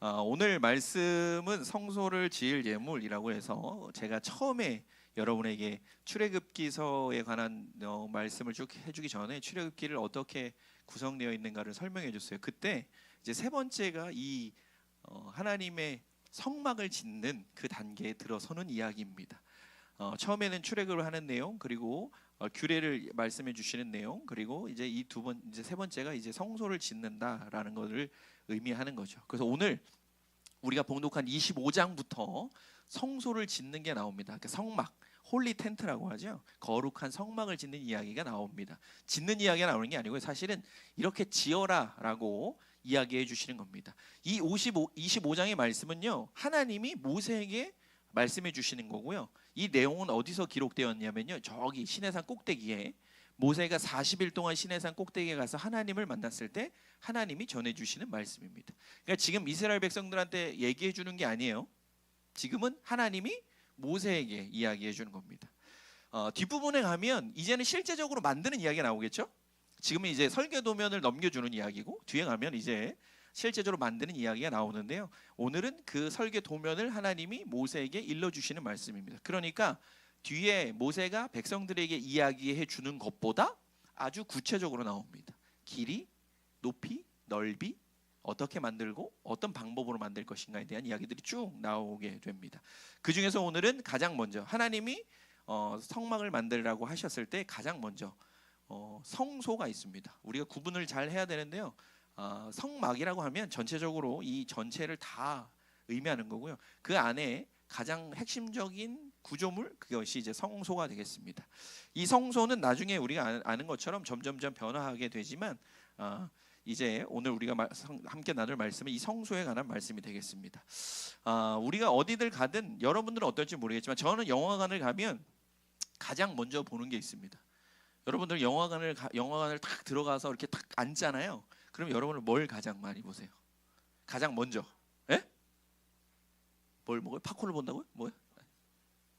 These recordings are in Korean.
오늘 말씀은 성소를 지을 예물이라고 해서 제가 처음에 여러분에게 출애굽기서에 관한 말씀을 쭉 해주기 전에 출애굽기를 어떻게 구성되어 있는가를 설명해 줬어요. 그때 이제 세 번째가 이 하나님의 성막을 짓는 그 단계에 들어서는 이야기입니다. 처음에는 출애굽을 하는 내용, 그리고 규례를 말씀해 주시는 내용, 그리고 이제 이제 세 번째가 이제 성소를 짓는다라는 것을 의미하는 거죠. 그래서 오늘 우리가 봉독한 25장부터 성소를 짓는 게 나옵니다. 그러니까 성막, 홀리 텐트라고 하죠. 거룩한 성막을 짓는 이야기가 나옵니다. 짓는 이야기가 나오는 게 아니고요. 사실은 이렇게 지어라라고 이야기해 주시는 겁니다. 이 25장의 말씀은요, 하나님이 모세에게 말씀해 주시는 거고요. 이 내용은 어디서 기록되었냐면요, 저기 시내산 꼭대기에 모세가 40일 동안 시내산 꼭대기에 가서 하나님을 만났을 때 하나님이 전해주시는 말씀입니다. 그러니까 지금 이스라엘 백성들한테 얘기해 주는 게 아니에요. 지금은 하나님이 모세에게 이야기해 주는 겁니다. 뒷부분에 가면 이제는 실제적으로 만드는 이야기가 나오겠죠. 지금은 이제 설계 도면을 넘겨주는 이야기고, 뒤에 가면 이제 실제적으로 만드는 이야기가 나오는데요. 오늘은 그 설계 도면을 하나님이 모세에게 일러주시는 말씀입니다. 그러니까 뒤에 모세가 백성들에게 이야기해 주는 것보다 아주 구체적으로 나옵니다. 길이, 높이, 넓이, 어떻게 만들고 어떤 방법으로 만들 것인가에 대한 이야기들이 쭉 나오게 됩니다. 그 중에서 오늘은 가장 먼저 하나님이 성막을 만들라고 하셨을 때 가장 먼저 성소가 있습니다. 우리가 구분을 잘 해야 되는데요. 성막이라고 하면 전체적으로 이 전체를 다 의미하는 거고요. 그 안에 가장 핵심적인 구조물, 그것이 이제 성소가 되겠습니다. 이 성소는 나중에 우리가 아는 것처럼 점점점 변화하게 되지만 이제 오늘 우리가 함께 나눌 말씀은 이 성소에 관한 말씀이 되겠습니다. 우리가 어디들 가든 여러분들은 어떨지 모르겠지만 저는 영화관을 가면 가장 먼저 보는 게 있습니다. 여러분들 영화관을 딱 들어가서 이렇게 딱 앉잖아요. 그럼 여러분은 뭘 가장 많이 보세요? 가장 먼저? 예? 뭘 먹어요? 팝콘을 본다고요? 뭐요?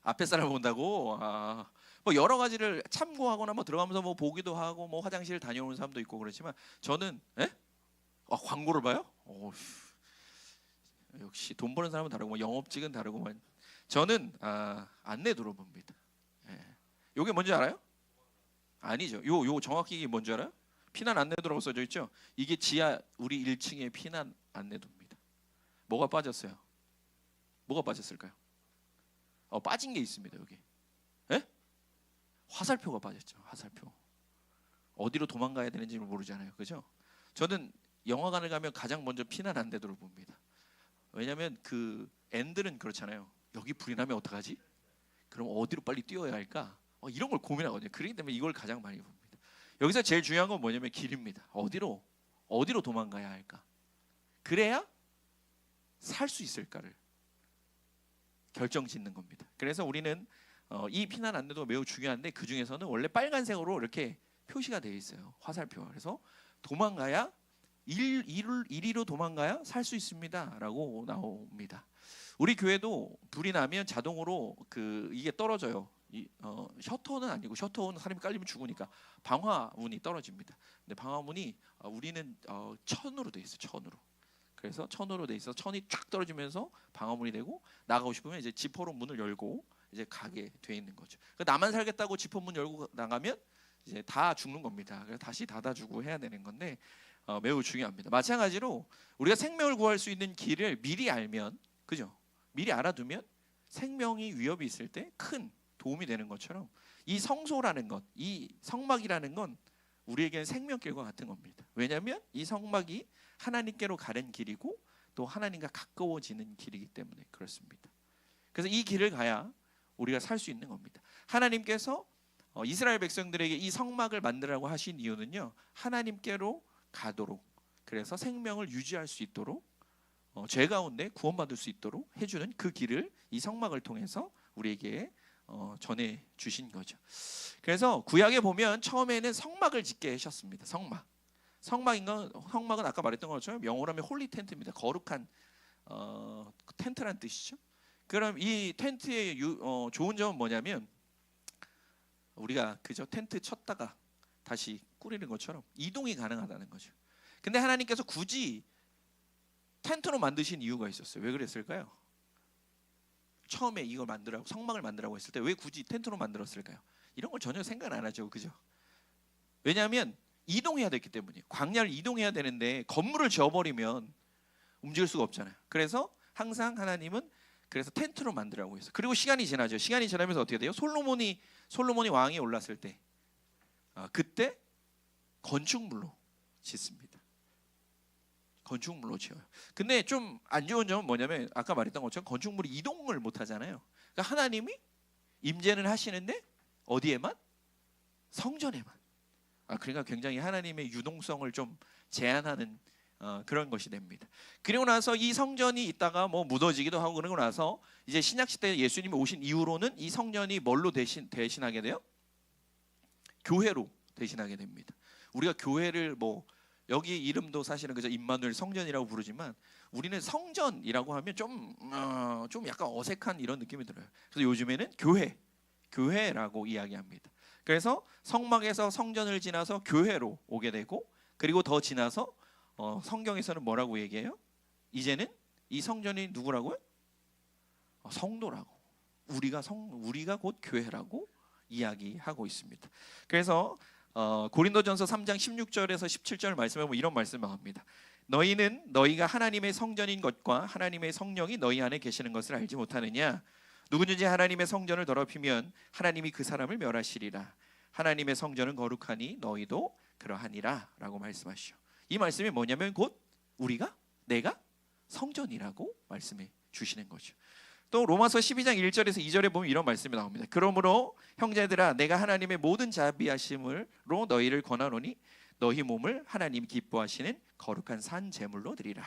앞에 사람 본다고? 뭐 여러 가지를 참고하거나 뭐 들어가면서 뭐 보기도 하고 뭐 화장실 다녀오는 사람도 있고 그렇지만 저는 광고를 봐요? 역시 돈 버는 사람은 다르고 뭐 영업직은 다르고만 저는 안내도로 봅니다. 요게 뭔지 알아요? 아니죠. 요 정확히 이게 뭔지 알아요? 피난 안내도라고 써져 있죠. 이게 지하 우리 1층의 피난 안내도입니다. 뭐가 빠졌어요? 뭐가 빠졌을까요? 빠진 게 있습니다. 여기 화살표가 빠졌죠. 화살표. 어디로 도망가야 되는지 모르잖아요. 그죠? 저는 영화관을 가면 가장 먼저 피난 안내도를 봅니다. 왜냐하면 그 앤들은 그렇잖아요. 여기 불이 나면 어떡하지? 그럼 어디로 빨리 뛰어야 할까? 이런 걸 고민하거든요. 그렇기 때문에 이걸 가장 많이 봅니다. 여기서 제일 중요한 건 뭐냐면 길입니다. 어디로 도망가야 할까? 그래야 살 수 있을까를 결정짓는 겁니다. 그래서 우리는 이 피난 안내도 매우 중요한데 그 중에서는 원래 빨간색으로 이렇게 표시가 되어 있어요. 화살표. 그래서 도망가야 이리로 도망가야 살 수 있습니다라고 나옵니다. 우리 교회도 불이 나면 자동으로 이게 떨어져요. 셔터는 아니고 셔터는 사람이 깔리면 죽으니까 방화문이 떨어집니다. 근데 방화문이 우리는 천으로 돼 있어요. 천으로. 그래서 천으로 돼 있어 천이 쫙 떨어지면서 방화문이 되고 나가고 싶으면 이제 지퍼로 문을 열고 이제 가게 돼 있는 거죠. 나만 살겠다고 지퍼 문 열고 나가면 이제 다 죽는 겁니다. 그래서 다시 닫아주고 해야 되는 건데 매우 중요합니다. 마찬가지로 우리가 생명을 구할 수 있는 길을 미리 알면, 그죠? 미리 알아두면 생명이 위협이 있을 때 큰 도움이 되는 것처럼 이 성소라는 것, 이 성막이라는 건 우리에게는 생명길과 같은 겁니다. 왜냐하면 이 성막이 하나님께로 가는 길이고 또 하나님과 가까워지는 길이기 때문에 그렇습니다. 그래서 이 길을 가야 우리가 살 수 있는 겁니다. 하나님께서 이스라엘 백성들에게 이 성막을 만들라고 하신 이유는요, 하나님께로 가도록, 그래서 생명을 유지할 수 있도록, 죄 가운데 구원받을 수 있도록 해주는 그 길을 이 성막을 통해서 우리에게 전해 주신 거죠. 그래서 구약에 보면 처음에는 성막을 짓게 하셨습니다. 성막은 아까 말했던 것처럼 영어로 하면 홀리 텐트입니다. 거룩한 텐트란 뜻이죠. 그럼 이 텐트의 좋은 점은 뭐냐면 우리가 그저 텐트 쳤다가 다시 꾸리는 것처럼 이동이 가능하다는 거죠. 근데 하나님께서 굳이 텐트로 만드신 이유가 있었어요. 왜 그랬을까요? 처음에 이걸 만들라고, 성막을 만들라고 했을 때 왜 굳이 텐트로 만들었을까요? 이런 걸 전혀 생각 안 하죠, 그죠? 왜냐하면 이동해야 됐기 때문이에요. 광야를 이동해야 되는데 건물을 지어버리면 움직일 수가 없잖아요. 그래서 항상 하나님은 그래서 텐트로 만들라고 했어요. 그리고 시간이 지나죠. 시간이 지나면서 어떻게 돼요? 솔로몬이 왕이 올랐을 때 그때 건축물로 짓습니다. 건축물로 지어요. 근데 좀 안 좋은 점은 뭐냐면 아까 말했던 것처럼 건축물이 이동을 못 하잖아요. 그러니까 하나님이 임재는 하시는데 어디에만? 성전에만. 그러니까 굉장히 하나님의 유동성을 좀 제한하는 그런 것이 됩니다. 그리고 나서 이 성전이 있다가 뭐 무너지기도 하고 그러고 나서 이제 신약 시대 예수님이 오신 이후로는 이 성전이 뭘로 대신하게 돼요? 교회로 대신하게 됩니다. 우리가 교회를 뭐 여기 이름도 사실은 그저 임마누엘 성전이라고 부르지만 우리는 성전이라고 하면 좀 약간 어색한 이런 느낌이 들어요. 그래서 요즘에는 교회라고 이야기합니다. 그래서 성막에서 성전을 지나서 교회로 오게 되고 그리고 더 지나서 성경에서는 뭐라고 얘기해요? 이제는 이 성전이 누구라고요? 성도라고. 우리가 곧 교회라고 이야기하고 있습니다. 그래서 고린도전서 3장 16절에서 17절 말씀에 보면 이런 말씀을 합니다. 너희는 너희가 하나님의 성전인 것과 하나님의 성령이 너희 안에 계시는 것을 알지 못하느냐? 누구든지 하나님의 성전을 더럽히면 하나님이 그 사람을 멸하시리라. 하나님의 성전은 거룩하니 너희도 그러하니라 라고 말씀하시죠. 이 말씀이 뭐냐면 곧 내가 성전이라고 말씀해 주시는 거죠. 또 로마서 12장 1절에서 2절에 보면 이런 말씀이 나옵니다. 그러므로 형제들아 내가 하나님의 모든 자비하심으로 너희를 권하노니 너희 몸을 하나님 기뻐하시는 거룩한 산 제물로 드리라.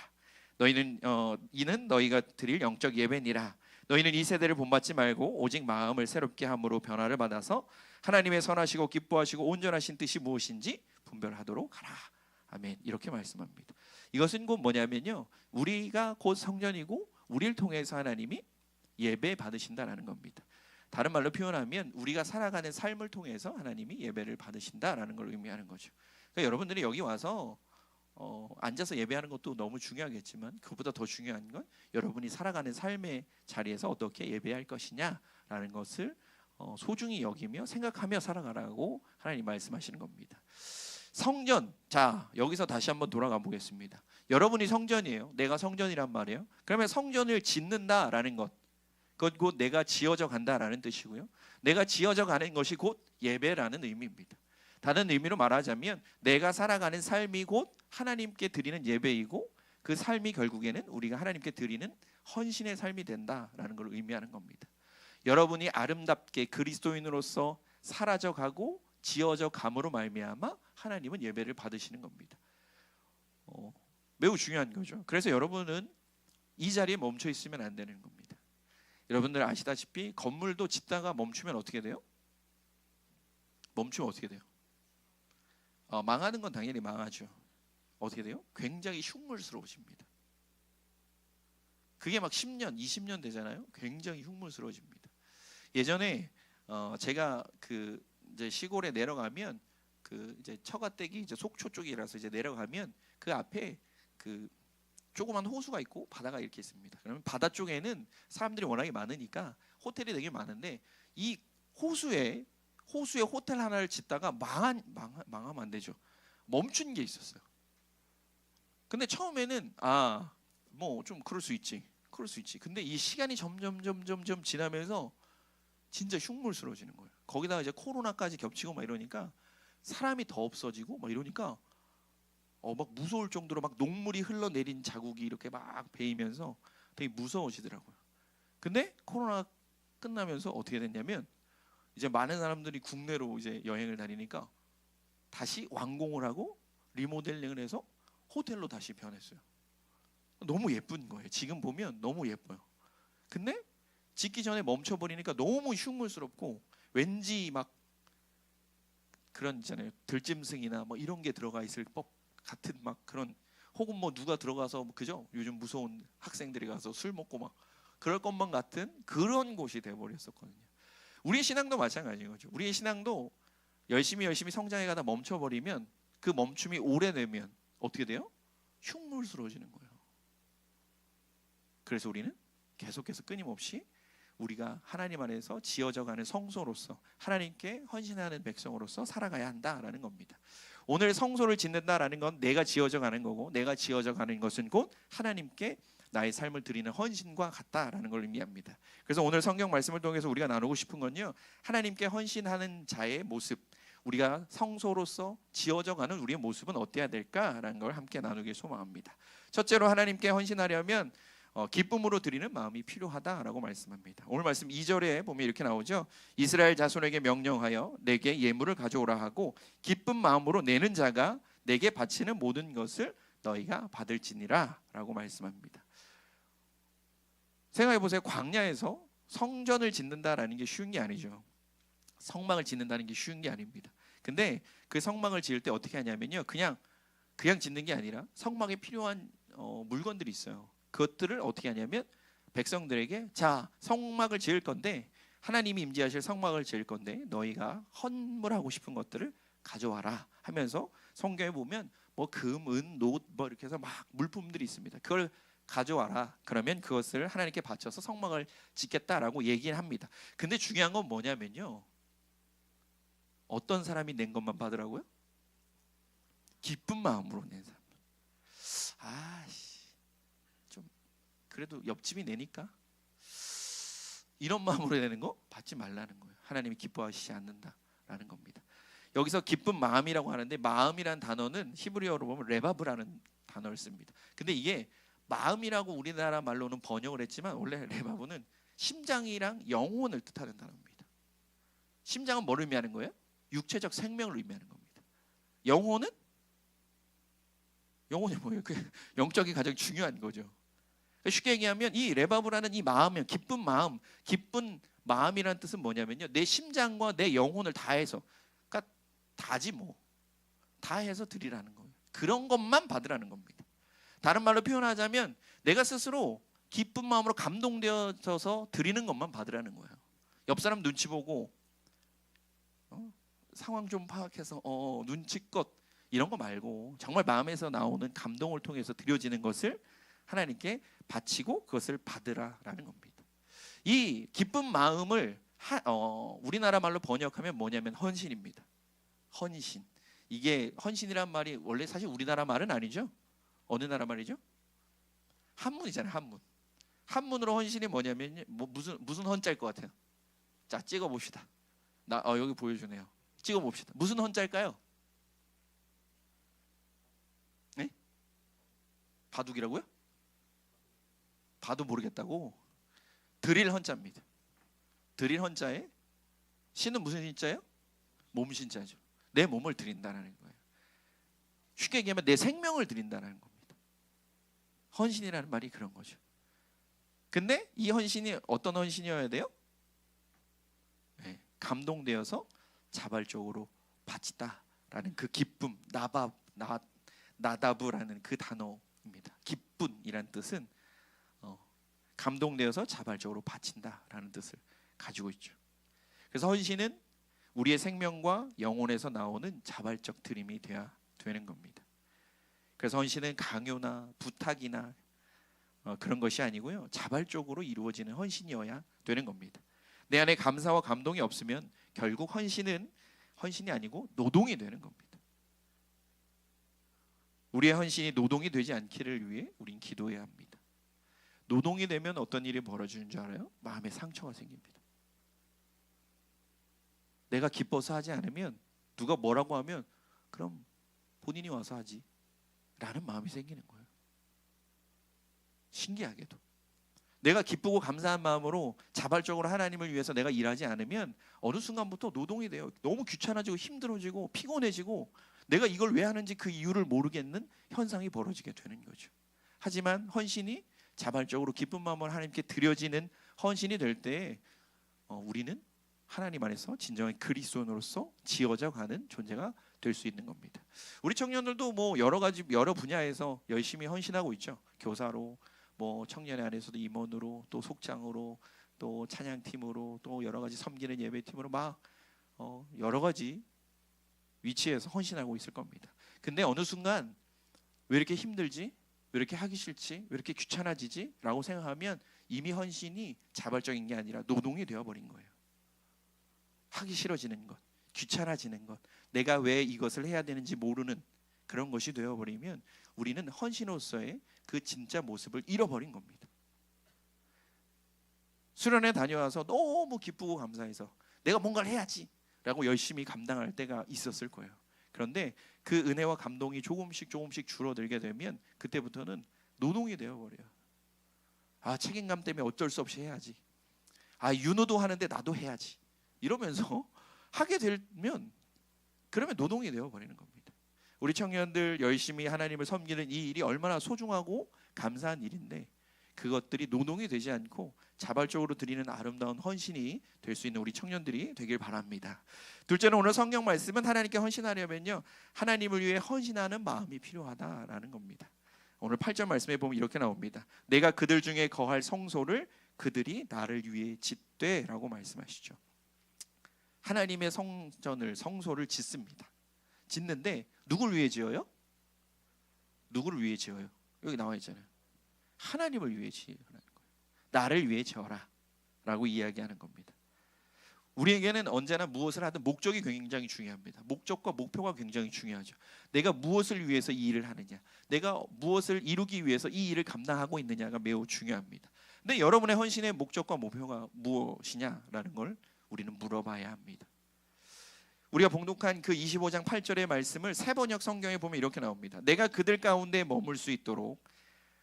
이는 너희가 드릴 영적 예배니라. 너희는 이 세대를 본받지 말고 오직 마음을 새롭게 함으로 변화를 받아서 하나님의 선하시고 기뻐하시고 온전하신 뜻이 무엇인지 분별하도록 하라. 아멘. 이렇게 말씀합니다. 이것은 곧 뭐냐면요, 우리가 곧 성전이고 우리를 통해서 하나님이 예배 받으신다라는 겁니다. 다른 말로 표현하면 우리가 살아가는 삶을 통해서 하나님이 예배를 받으신다라는 걸 의미하는 거죠. 그러니까 여러분들이 여기 와서 앉아서 예배하는 것도 너무 중요하겠지만 그보다 더 중요한 건 여러분이 살아가는 삶의 자리에서 어떻게 예배할 것이냐라는 것을 소중히 여기며 생각하며 살아가라고 하나님 말씀하시는 겁니다. 성전, 자 여기서 다시 한번 돌아가 보겠습니다. 여러분이 성전이에요. 내가 성전이란 말이에요. 그러면 성전을 짓는다라는 것, 그것 곧 내가 지어져 간다라는 뜻이고요. 내가 지어져 가는 것이 곧 예배라는 의미입니다. 다른 의미로 말하자면 내가 살아가는 삶이 곧 하나님께 드리는 예배이고 그 삶이 결국에는 우리가 하나님께 드리는 헌신의 삶이 된다라는 걸 의미하는 겁니다. 여러분이 아름답게 그리스도인으로서 사라져가고 지어져 감으로 말미암아 하나님은 예배를 받으시는 겁니다. 매우 중요한 거죠. 그래서 여러분은 이 자리에 멈춰 있으면 안 되는 겁니다. 여러분들 아시다시피 건물도 짓다가 멈추면 어떻게 돼요? 멈추면 어떻게 돼요? 망하는 건 당연히 망하죠. 어떻게 돼요? 굉장히 흉물스러워집니다. 그게 막 10년, 20년 되잖아요. 굉장히 흉물스러워집니다. 예전에 제가 그 이제 시골에 내려가면 그 이제 처가댁이 이제 속초 쪽이라서 이제 내려가면 그 앞에 그 조그만 호수가 있고 바다가 이렇게 있습니다. 그러면 바다 쪽에는 사람들이 워낙에 많으니까 호텔이 되게 많은데 이 호수에 호텔 하나를 짓다가 망하면 안 되죠. 멈춘 게 있었어요. 근데 처음에는 뭐 좀 그럴 수 있지. 근데 이 시간이 점점 지나면서 진짜 흉물스러워지는 거예요. 거기다가 이제 코로나까지 겹치고 막 이러니까 사람이 더 없어지고 막 이러니까 막 무서울 정도로 막 녹물이 흘러내린 자국이 이렇게 막 베이면서 되게 무서워지더라고요. 근데 코로나 끝나면서 어떻게 됐냐면 이제 많은 사람들이 국내로 이제 여행을 다니니까 다시 완공을 하고 리모델링을 해서 호텔로 다시 변했어요. 너무 예쁜 거예요. 지금 보면 너무 예뻐요. 근데 짓기 전에 멈춰버리니까 너무 흉물스럽고 왠지 막 그런 있잖아요. 들짐승이나 뭐 이런 게 들어가 있을 법 같은 막 그런, 혹은 뭐 누가 들어가서 그죠? 요즘 무서운 학생들이 가서 술 먹고 막 그럴 것만 같은 그런 곳이 돼버렸었거든요. 우리의 신앙도 마찬가지인 거죠. 우리의 신앙도 열심히 성장해 가다 멈춰버리면 그 멈춤이 오래되면 어떻게 돼요? 흉물스러워지는 거예요. 그래서 우리는 계속해서 끊임없이 우리가 하나님 안에서 지어져가는 성소로서 하나님께 헌신하는 백성으로서 살아가야 한다라는 겁니다. 오늘 성소를 짓는다라는 건 내가 지어져가는 거고, 내가 지어져가는 것은 곧 하나님께 나의 삶을 드리는 헌신과 같다라는 걸 의미합니다. 그래서 오늘 성경 말씀을 통해서 우리가 나누고 싶은 건요, 하나님께 헌신하는 자의 모습, 우리가 성소로서 지어져가는 우리의 모습은 어때야 될까라는 걸 함께 나누길 소망합니다. 첫째로 하나님께 헌신하려면 기쁨으로 드리는 마음이 필요하다라고 말씀합니다. 오늘 말씀 2절에 보면 이렇게 나오죠. 이스라엘 자손에게 명령하여 내게 예물을 가져오라 하고 기쁜 마음으로 내는 자가 내게 바치는 모든 것을 너희가 받을지니라 라고 말씀합니다. 생각해 보세요. 광야에서 성전을 짓는다라는 게 쉬운 게 아니죠. 성막을 짓는다는 게 쉬운 게 아닙니다. 근데 그 성막을 지을 때 어떻게 하냐면요, 그냥 짓는 게 아니라 성막에 필요한 물건들이 있어요. 그것들을 어떻게 하냐면 백성들에게, 자, 성막을 지을 건데, 하나님이 임재하실 성막을 지을 건데 너희가 헌물하고 싶은 것들을 가져와라 하면서, 성경에 보면 뭐 금, 은, 노 뭐 이렇게 해서 막 물품들이 있습니다. 그걸 가져와라. 그러면 그것을 하나님께 바쳐서 성막을 짓겠다라고 얘기를 합니다. 근데 중요한 건 뭐냐면요, 어떤 사람이 낸 것만 받으라고요? 기쁜 마음으로 낸 사람. 좀 그래도 옆집이 내니까 이런 마음으로 내는 거 받지 말라는 거예요. 하나님이 기뻐하시지 않는다라는 겁니다. 여기서 기쁜 마음이라고 하는데, 마음이란 단어는 히브리어로 보면 레바브라는 단어를 씁니다. 근데 이게 마음이라고 우리나라 말로는 번역을 했지만 원래 레바브는 심장이랑 영혼을 뜻하는 단어입니다. 심장은 뭘 의미하는 거예요? 육체적 생명을 의미하는 겁니다. 영혼이 뭐예요? 그 영적이 가장 중요한 거죠. 쉽게 얘기하면 이 레바브라는 이 마음이요, 기쁜 마음이라는 뜻은 뭐냐면요, 내 심장과 내 영혼을 다해서, 그러니까 다지 뭐, 다해서 드리라는 거예요. 그런 것만 받으라는 겁니다. 다른 말로 표현하자면 내가 스스로 기쁜 마음으로 감동되어져서 드리는 것만 받으라는 거예요. 옆 사람 눈치 보고 상황 좀 파악해서 눈치껏 이런 거 말고, 정말 마음에서 나오는 감동을 통해서 드려지는 것을 하나님께 바치고 그것을 받으라라는 겁니다. 이 기쁜 마음을 우리나라 말로 번역하면 뭐냐면 헌신입니다. 헌신. 이게 헌신이란 말이 원래 사실 우리나라 말은 아니죠. 어느 나라 말이죠? 한문이잖아요. 한문으로 헌신이 뭐냐면 무슨 헌자일 것 같아요? 자, 찍어 봅시다. 여기 보여주네요. 찍어 봅시다. 무슨 헌자일까요? 네? 바둑이라고요? 봐도 모르겠다고? 드릴 헌자입니다. 드릴 헌자에 신은 무슨 신자예요? 몸 신자죠. 내 몸을 드린다는 거예요. 쉽게 얘기하면 내 생명을 드린다는 겁니다. 헌신이라는 말이 그런 거죠. 근데 이 헌신이 어떤 헌신이어야 돼요? 네, 감동되어서 자발적으로 바치다라는 그 기쁨, 나다브라는 그 단어입니다. 기쁨이라는 뜻은 감동되어서 자발적으로 바친다라는 뜻을 가지고 있죠. 그래서 헌신은 우리의 생명과 영혼에서 나오는 자발적 드림이 돼야 되는 겁니다. 그래서 헌신은 강요나 부탁이나 그런 것이 아니고요, 자발적으로 이루어지는 헌신이어야 되는 겁니다. 내 안에 감사와 감동이 없으면 결국 헌신이 아니고 노동이 되는 겁니다. 우리의 헌신이 노동이 되지 않기를 위해 우린 기도해야 합니다. 노동이 되면 어떤 일이 벌어지는 줄 알아요? 마음에 상처가 생깁니다. 내가 기뻐서 하지 않으면, 누가 뭐라고 하면 그럼 본인이 와서 하지 라는 마음이 생기는 거예요. 신기하게도 내가 기쁘고 감사한 마음으로 자발적으로 하나님을 위해서 내가 일하지 않으면 어느 순간부터 노동이 돼요. 너무 귀찮아지고 힘들어지고 피곤해지고 내가 이걸 왜 하는지 그 이유를 모르겠는 현상이 벌어지게 되는 거죠. 하지만 헌신이 자발적으로 기쁜 마음으로 하나님께 드려지는 헌신이 될 때 우리는 하나님 안에서 진정한 그리스도인으로서 지어져 가는 존재가 될 수 있는 겁니다. 우리 청년들도 뭐 여러 분야에서 열심히 헌신하고 있죠. 교사로, 뭐 청년회 안에서도 임원으로, 또 속장으로, 또 찬양팀으로, 또 여러 가지 섬기는 예배팀으로 막 여러 가지 위치에서 헌신하고 있을 겁니다. 근데 어느 순간 왜 이렇게 힘들지? 왜 이렇게 하기 싫지? 왜 이렇게 귀찮아지지? 라고 생각하면 이미 헌신이 자발적인 게 아니라 노동이 되어버린 거예요. 하기 싫어지는 것, 귀찮아지는 것, 내가 왜 이것을 해야 되는지 모르는 그런 것이 되어버리면 우리는 헌신으로서의 그 진짜 모습을 잃어버린 겁니다. 수련회 다녀와서 너무 기쁘고 감사해서 내가 뭔가를 해야지 라고 열심히 감당할 때가 있었을 거예요. 그런데 그 은혜와 감동이 조금씩 줄어들게 되면 그때부터는 노동이 되어버려요. 아, 책임감 때문에 어쩔 수 없이 해야지. 아, 윤호도 하는데 나도 해야지. 이러면서 하게 되면 그러면 노동이 되어버리는 겁니다. 우리 청년들 열심히 하나님을 섬기는 이 일이 얼마나 소중하고 감사한 일인데 그것들이 노동이 되지 않고 자발적으로 드리는 아름다운 헌신이 될 수 있는 우리 청년들이 되길 바랍니다. 둘째는 오늘 성경 말씀은 하나님께 헌신하려면요, 하나님을 위해 헌신하는 마음이 필요하다라는 겁니다. 오늘 8절 말씀에 보면 이렇게 나옵니다. 내가 그들 중에 거할 성소를 그들이 나를 위해 짓되 라고 말씀하시죠. 하나님의 성소를 짓습니다. 짓는데 누굴 위해 지어요? 누구를 위해 지어요? 여기 나와 있잖아요. 하나님을 위해 지으라는 거예요. 나를 위해 지어라 라고 이야기하는 겁니다. 우리에게는 언제나 무엇을 하든 목적이 굉장히 중요합니다. 목적과 목표가 굉장히 중요하죠. 내가 무엇을 위해서 이 일을 하느냐, 내가 무엇을 이루기 위해서 이 일을 감당하고 있느냐가 매우 중요합니다. 근데 여러분의 헌신의 목적과 목표가 무엇이냐라는 걸 우리는 물어봐야 합니다. 우리가 봉독한 그 25장 8절의 말씀을 세번역 성경에 보면 이렇게 나옵니다. 내가 그들 가운데 머물 수 있도록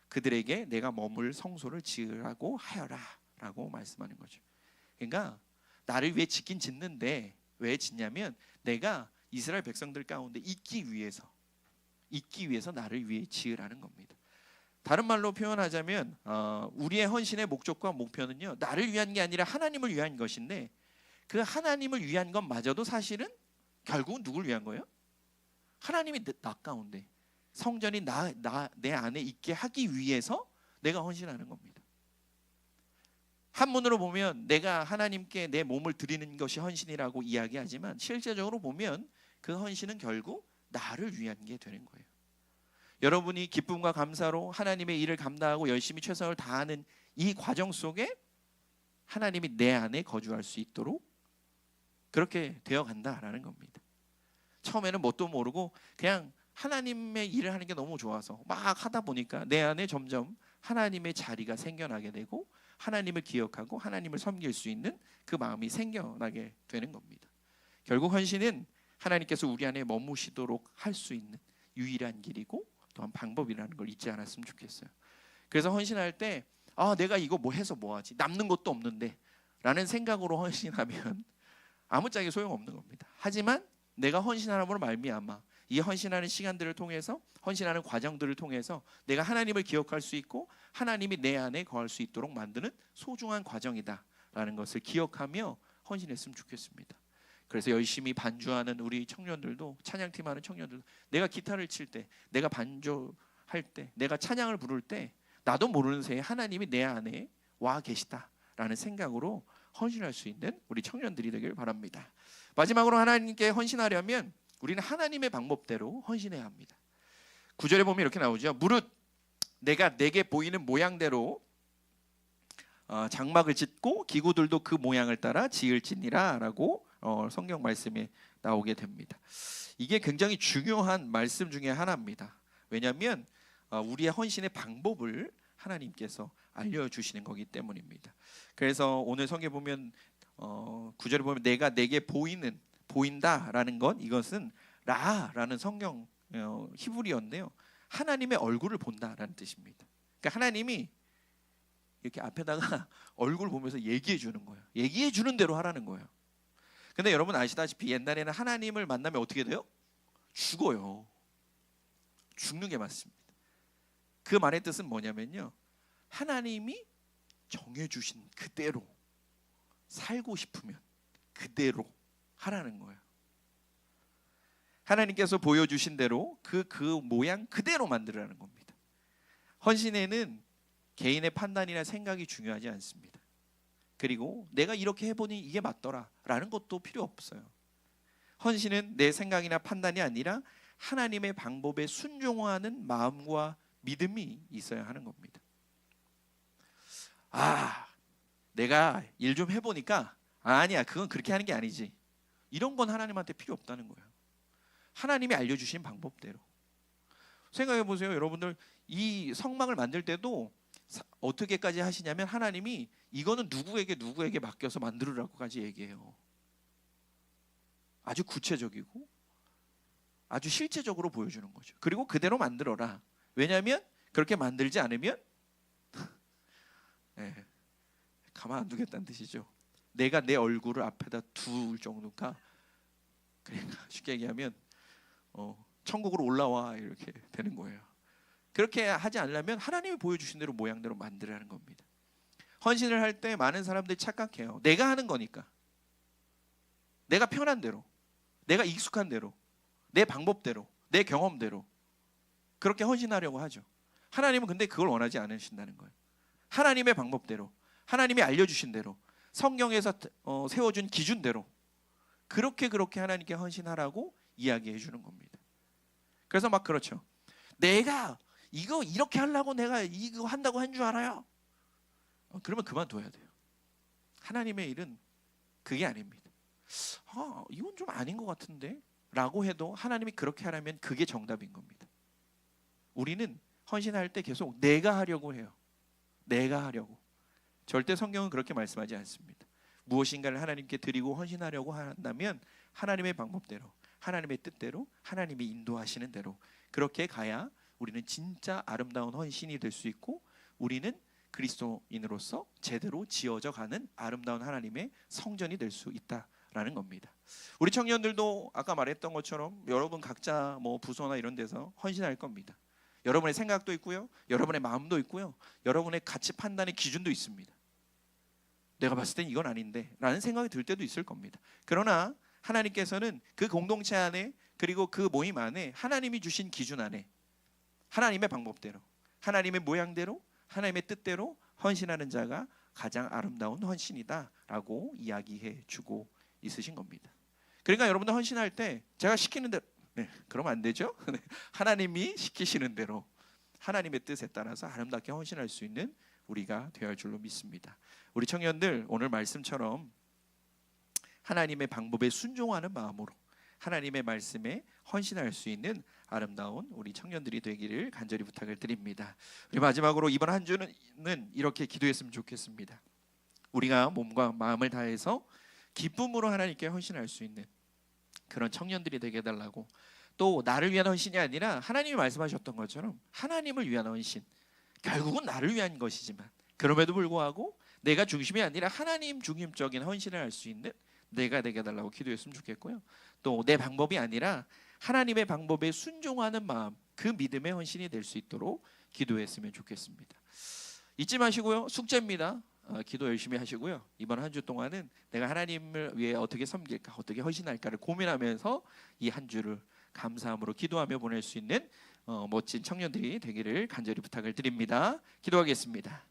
그들에게 내가 머물 성소를 지으라고 하여라 라고 말씀하는 거죠. 그러니까 나를 위해 짓긴 짓는데 왜 짓냐면 내가 이스라엘 백성들 가운데 있기 위해서 나를 위해 지으라는 겁니다. 다른 말로 표현하자면 우리의 헌신의 목적과 목표는요, 나를 위한 게 아니라 하나님을 위한 것인데 그 하나님을 위한 것마저도 사실은 결국은 누굴 위한 거예요? 하나님이 나 가운데 성전이 내 안에 있게 하기 위해서 내가 헌신하는 겁니다. 한문으로 보면 내가 하나님께 내 몸을 드리는 것이 헌신이라고 이야기하지만 실제적으로 보면 그 헌신은 결국 나를 위한 게 되는 거예요. 여러분이 기쁨과 감사로 하나님의 일을 감당하고 열심히 최선을 다하는 이 과정 속에 하나님이 내 안에 거주할 수 있도록 그렇게 되어간다라는 겁니다. 처음에는 뭣도 모르고 그냥 하나님의 일을 하는 게 너무 좋아서 막 하다 보니까 내 안에 점점 하나님의 자리가 생겨나게 되고 하나님을 기억하고 하나님을 섬길 수 있는 그 마음이 생겨나게 되는 겁니다. 결국 헌신은 하나님께서 우리 안에 머무시도록 할 수 있는 유일한 길이고 또한 방법이라는 걸 잊지 않았으면 좋겠어요. 그래서 헌신할 때 내가 이거 뭐 해서 뭐 하지? 남는 것도 없는데 라는 생각으로 헌신하면 아무짝에 소용없는 겁니다. 하지만 내가 헌신함으로 말미암아 이 헌신하는 시간들을 통해서 헌신하는 과정들을 통해서 내가 하나님을 기억할 수 있고 하나님이 내 안에 거할 수 있도록 만드는 소중한 과정이다라는 것을 기억하며 헌신했으면 좋겠습니다. 그래서 열심히 반주하는 우리 청년들도, 찬양팀 하는 청년들도 내가 기타를 칠 때, 내가 반주할 때, 내가 찬양을 부를 때 나도 모르는 새에 하나님이 내 안에 와 계시다라는 생각으로 헌신할 수 있는 우리 청년들이 되길 바랍니다. 마지막으로 하나님께 헌신하려면 우리는 하나님의 방법대로 헌신해야 합니다. 9절에 보면 이렇게 나오죠. 무릇 내가 내게 보이는 모양대로 장막을 짓고 기구들도 그 모양을 따라 지을지니라 라고 성경 말씀에 나오게 됩니다. 이게 굉장히 중요한 말씀 중에 하나입니다. 왜냐하면 우리의 헌신의 방법을 하나님께서 알려주시는 거기 때문입니다. 그래서 오늘 성경에 보면 9절에 보면 내가 내게 보인다라는 것, 이것은 라라는 성경 히브리어인데요, 하나님의 얼굴을 본다라는 뜻입니다. 그러니까 하나님이 이렇게 앞에다가 얼굴 보면서 얘기해 주는 거예요. 얘기해 주는 대로 하라는 거예요. 근데 여러분 아시다시피 옛날에는 하나님을 만나면 어떻게 돼요? 죽어요. 죽는 게 맞습니다. 그 말의 뜻은 뭐냐면요, 하나님이 정해주신 그대로 살고 싶으면 그대로 하라는 거예요. 하나님께서 보여주신 대로 그 모양 그대로 만들라는 겁니다. 헌신에는 개인의 판단이나 생각이 중요하지 않습니다. 그리고 내가 이렇게 해보니 이게 맞더라 라는 것도 필요 없어요. 헌신은 내 생각이나 판단이 아니라 하나님의 방법에 순종하는 마음과 믿음이 있어야 하는 겁니다. 아, 내가 일 좀 해보니까 아니야, 그건 그렇게 하는 게 아니지. 이런 건 하나님한테 필요 없다는 거예요. 하나님이 알려주신 방법대로. 생각해 보세요. 여러분들 이 성막을 만들 때도 어떻게까지 하시냐면 하나님이 이거는 누구에게 맡겨서 만들으라고까지 얘기해요. 아주 구체적이고 아주 실제적으로 보여주는 거죠. 그리고 그대로 만들어라. 왜냐하면 그렇게 만들지 않으면 네, 가만 안 두겠다는 뜻이죠. 내가 내 얼굴을 앞에다 둘 정도가, 그러니까 쉽게 얘기하면 천국으로 올라와 이렇게 되는 거예요. 그렇게 하지 않으려면 하나님이 보여주신 대로 모양대로 만들라는 겁니다. 헌신을 할 때 많은 사람들이 착각해요. 내가 하는 거니까, 내가 편한 대로, 내가 익숙한 대로, 내 방법대로, 내 경험대로 그렇게 헌신하려고 하죠. 하나님은 근데 그걸 원하지 않으신다는 거예요. 하나님의 방법대로, 하나님이 알려주신 대로, 성경에서 세워준 기준대로 그렇게 하나님께 헌신하라고 이야기해 주는 겁니다. 그래서 막 그렇죠. 내가 이거 이렇게 하려고 내가 이거 한다고 한 줄 알아요? 그러면 그만둬야 돼요. 하나님의 일은 그게 아닙니다. 이건 좀 아닌 것 같은데 라고 해도 하나님이 그렇게 하라면 그게 정답인 겁니다. 우리는 헌신할 때 계속 내가 하려고 해요. 내가 하려고. 절대 성경은 그렇게 말씀하지 않습니다. 무엇인가를 하나님께 드리고 헌신하려고 한다면 하나님의 방법대로, 하나님의 뜻대로, 하나님이 인도하시는 대로 그렇게 가야 우리는 진짜 아름다운 헌신이 될 수 있고, 우리는 그리스도인으로서 제대로 지어져 가는 아름다운 하나님의 성전이 될 수 있다라는 겁니다. 우리 청년들도 아까 말했던 것처럼 여러분 각자 뭐 부서나 이런 데서 헌신할 겁니다. 여러분의 생각도 있고요, 여러분의 마음도 있고요, 여러분의 가치 판단의 기준도 있습니다. 내가 봤을 땐 이건 아닌데 라는 생각이 들 때도 있을 겁니다. 그러나 하나님께서는 그 공동체 안에, 그리고 그 모임 안에 하나님이 주신 기준 안에 하나님의 방법대로, 하나님의 모양대로, 하나님의 뜻대로 헌신하는 자가 가장 아름다운 헌신이다라고 이야기해 주고 있으신 겁니다. 그러니까 여러분들 헌신할 때 제가 시키는 대로, 그러면 안 되죠. 하나님이 시키시는 대로 하나님의 뜻에 따라서 아름답게 헌신할 수 있는 우리가 되어야 할 줄로 믿습니다. 우리 청년들 오늘 말씀처럼 하나님의 방법에 순종하는 마음으로 하나님의 말씀에 헌신할 수 있는 아름다운 우리 청년들이 되기를 간절히 부탁을 드립니다. 우리 마지막으로 이번 한 주는 이렇게 기도했으면 좋겠습니다. 우리가 몸과 마음을 다해서 기쁨으로 하나님께 헌신할 수 있는 그런 청년들이 되게 해달라고, 또 나를 위한 헌신이 아니라 하나님이 말씀하셨던 것처럼 하나님을 위한 헌신, 결국은 나를 위한 것이지만 그럼에도 불구하고 내가 중심이 아니라 하나님 중심적인 헌신을 할 수 있는 내가 되게 해달라고 기도했으면 좋겠고요. 또 내 방법이 아니라 하나님의 방법에 순종하는 마음, 그 믿음의 헌신이 될 수 있도록 기도했으면 좋겠습니다. 잊지 마시고요, 숙제입니다. 기도 열심히 하시고요. 이번 한 주 동안은 내가 하나님을 위해 어떻게 섬길까, 어떻게 헌신할까를 고민하면서 이 한 주를 감사함으로 기도하며 보낼 수 있는 멋진 청년들이 되기를 간절히 부탁을 드립니다. 기도하겠습니다.